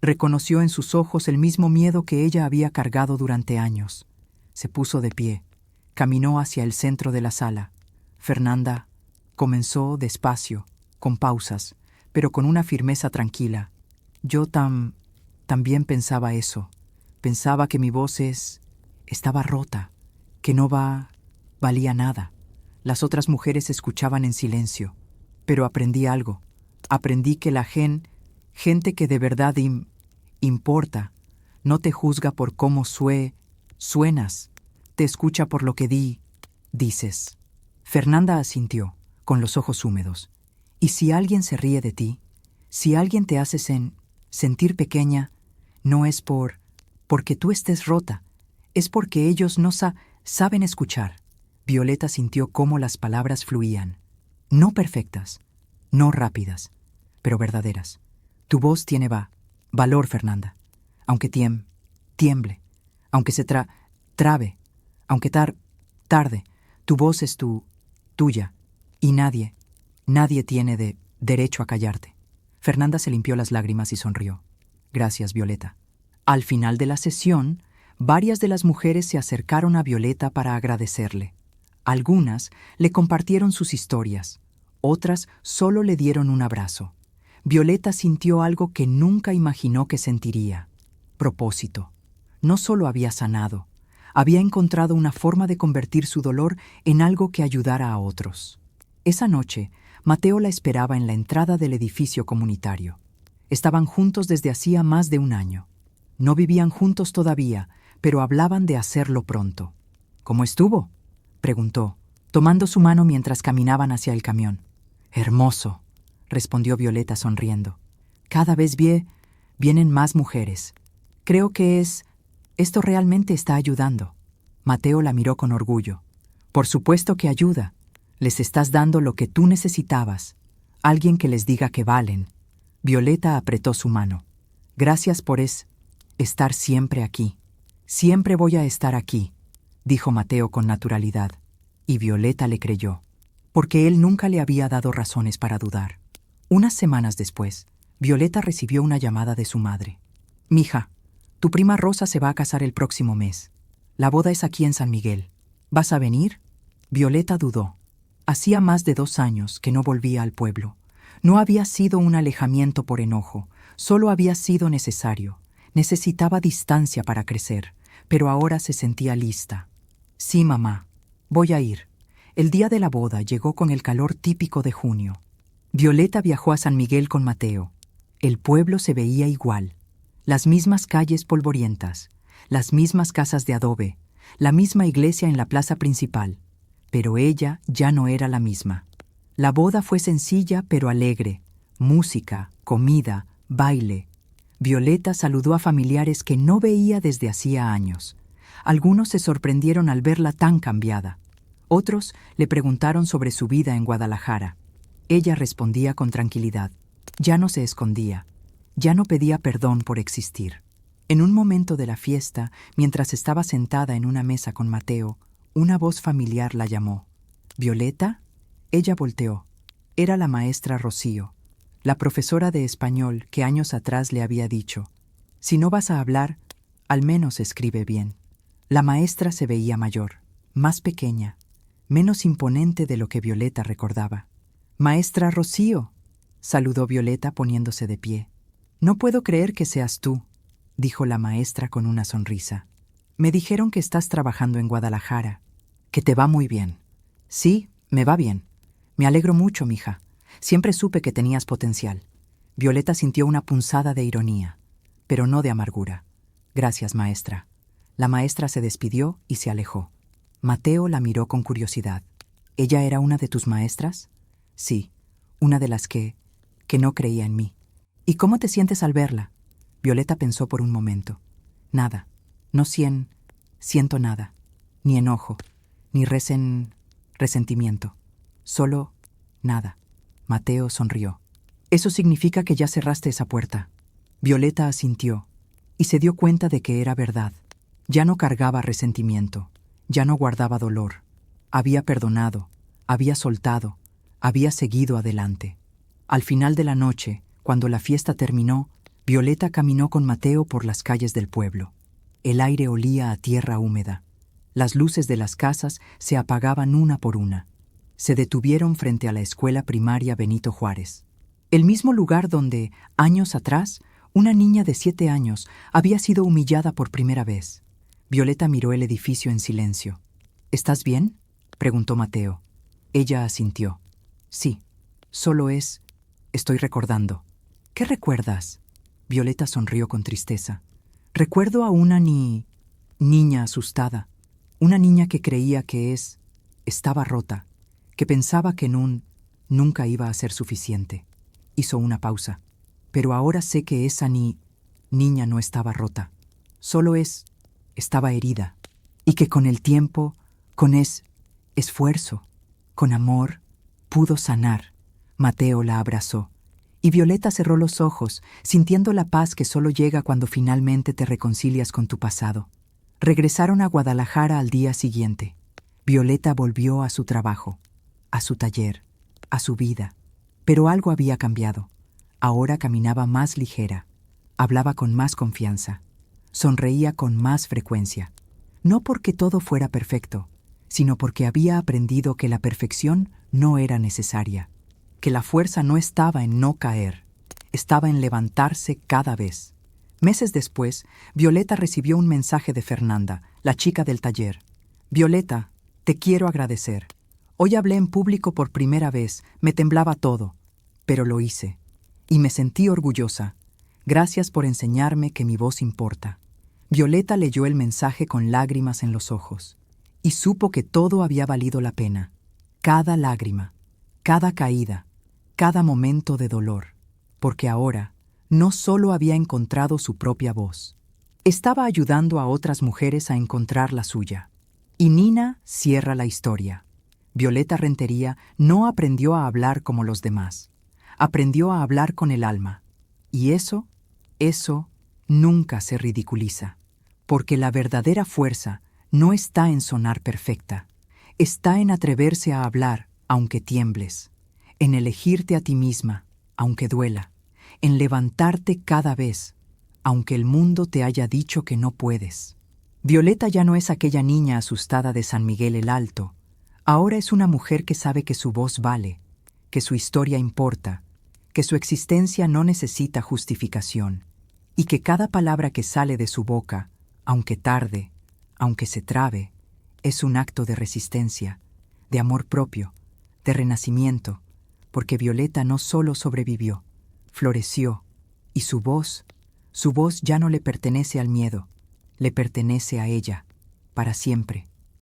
Reconoció en sus ojos el mismo miedo que ella había cargado durante años. Se puso de pie. Caminó hacia el centro de la sala. Fernanda comenzó despacio, con pausas, pero con una firmeza tranquila. Yo también pensaba eso. Pensaba que mi voz estaba rota, que no valía nada. Las otras mujeres escuchaban en silencio, pero aprendí algo. Aprendí que la gente que de verdad importa, no te juzga por cómo suenas, te escucha por lo que dices. Fernanda asintió, con los ojos húmedos. Y si alguien se ríe de ti, si alguien te hace sentir pequeña, no es porque tú estés rota, es porque ellos no saben escuchar. Violeta sintió cómo las palabras fluían, no perfectas, no rápidas, pero verdaderas. Tu voz tiene valor, Fernanda, aunque tiemble, aunque se trabe, aunque tarde, tu voz es tuya, y nadie tiene derecho a callarte. Fernanda se limpió las lágrimas y sonrió. Gracias, Violeta. Al final de la sesión, varias de las mujeres se acercaron a Violeta para agradecerle. Algunas le compartieron sus historias, otras solo le dieron un abrazo. Violeta sintió algo que nunca imaginó que sentiría: propósito. No solo había sanado, había encontrado una forma de convertir su dolor en algo que ayudara a otros. Esa noche, Mateo la esperaba en la entrada del edificio comunitario. Estaban juntos desde hacía más de un año. No vivían juntos todavía, pero hablaban de hacerlo pronto. ¿Cómo estuvo?, preguntó, tomando su mano mientras caminaban hacia el camión. Hermoso, respondió Violeta sonriendo. Cada vez vienen más mujeres. Creo que esto realmente está ayudando. Mateo la miró con orgullo. Por supuesto que ayuda. Les estás dando lo que tú necesitabas. Alguien que les diga que valen. Violeta apretó su mano. Gracias por estar siempre aquí. Siempre voy a estar aquí, dijo Mateo con naturalidad. Y Violeta le creyó, porque él nunca le había dado razones para dudar. Unas semanas después, Violeta recibió una llamada de su madre. Mija, tu prima Rosa se va a casar el próximo mes. La boda es aquí en San Miguel. ¿Vas a venir? Violeta dudó. Hacía más de 2 años que no volvía al pueblo. No había sido un alejamiento por enojo, solo había sido necesario. Necesitaba distancia para crecer, pero ahora se sentía lista. Sí, mamá, voy a ir. El día de la boda llegó con el calor típico de junio. Violeta viajó a San Miguel con Mateo. El pueblo se veía igual. Las mismas calles polvorientas, las mismas casas de adobe, la misma iglesia en la plaza principal. Pero ella ya no era la misma. La boda fue sencilla pero alegre. Música, comida, baile. Violeta saludó a familiares que no veía desde hacía años. Algunos se sorprendieron al verla tan cambiada. Otros le preguntaron sobre su vida en Guadalajara. Ella respondía con tranquilidad. Ya no se escondía. Ya no pedía perdón por existir. En un momento de la fiesta, mientras estaba sentada en una mesa con Mateo, una voz familiar la llamó. ¿Violeta? Ella volteó. Era la maestra Rocío, la profesora de español que años atrás le había dicho: si no vas a hablar, al menos escribe bien. La maestra se veía mayor, más pequeña, menos imponente de lo que Violeta recordaba. «Maestra Rocío», saludó Violeta poniéndose de pie. «No puedo creer que seas tú», dijo la maestra con una sonrisa. «Me dijeron que estás trabajando en Guadalajara, que te va muy bien». «Sí, me va bien. Me alegro mucho, mija. Siempre supe que tenías potencial». Violeta sintió una punzada de ironía, pero no de amargura. «Gracias, maestra». La maestra se despidió y se alejó. Mateo la miró con curiosidad. «¿Ella era una de tus maestras?» «Sí, una de las que no creía en mí». «¿Y cómo te sientes al verla?» Violeta pensó por un momento. «Nada, no siento nada, ni enojo, ni resentimiento. Solo nada». Mateo sonrió. «Eso significa que ya cerraste esa puerta». Violeta asintió y se dio cuenta de que era verdad. Ya no cargaba resentimiento, ya no guardaba dolor. Había perdonado, había soltado, había seguido adelante. Al final de la noche, cuando la fiesta terminó, Violeta caminó con Mateo por las calles del pueblo. El aire olía a tierra húmeda. Las luces de las casas se apagaban una por una. Se detuvieron frente a la escuela primaria Benito Juárez. El mismo lugar donde, años atrás, una niña de 7 años había sido humillada por primera vez. Violeta miró el edificio en silencio. «¿Estás bien?», preguntó Mateo. Ella asintió. «Sí, solo estoy recordando». «¿Qué recuerdas?». Violeta sonrió con tristeza. «Recuerdo a una niña asustada, una niña que creía que estaba rota, que pensaba que nunca iba a ser suficiente». Hizo una pausa. «Pero ahora sé que esa niña no estaba rota, solo estaba herida, y que con el tiempo, con esfuerzo, con amor, pudo sanar». Mateo la abrazó, y Violeta cerró los ojos, sintiendo la paz que solo llega cuando finalmente te reconcilias con tu pasado. Regresaron a Guadalajara al día siguiente. Violeta volvió a su trabajo, a su taller, a su vida. Pero algo había cambiado. Ahora caminaba más ligera, hablaba con más confianza, sonreía con más frecuencia. No porque todo fuera perfecto, sino porque había aprendido que la perfección no era necesaria, que la fuerza no estaba en no caer, estaba en levantarse cada vez. Meses después, Violeta recibió un mensaje de Fernanda, la chica del taller. Violeta, te quiero agradecer. Hoy hablé en público por primera vez, me temblaba todo, pero lo hice. Y me sentí orgullosa. Gracias por enseñarme que mi voz importa. Violeta leyó el mensaje con lágrimas en los ojos y supo que todo había valido la pena. Cada lágrima, cada caída, cada momento de dolor, porque ahora no solo había encontrado su propia voz, estaba ayudando a otras mujeres a encontrar la suya. Y Nina cierra la historia. Violeta Rentería no aprendió a hablar como los demás, aprendió a hablar con el alma. Y eso nunca se ridiculiza, porque la verdadera fuerza no está en sonar perfecta, está en atreverse a hablar aunque tiembles, en elegirte a ti misma, aunque duela, en levantarte cada vez, aunque el mundo te haya dicho que no puedes. Violeta ya no es aquella niña asustada de San Miguel el Alto, ahora es una mujer que sabe que su voz vale, que su historia importa, que su existencia no necesita justificación, y que cada palabra que sale de su boca, aunque tarde, aunque se trabe, es un acto de resistencia, de amor propio, de renacimiento, porque Violeta no solo sobrevivió, floreció, y su voz ya no le pertenece al miedo, le pertenece a ella, para siempre.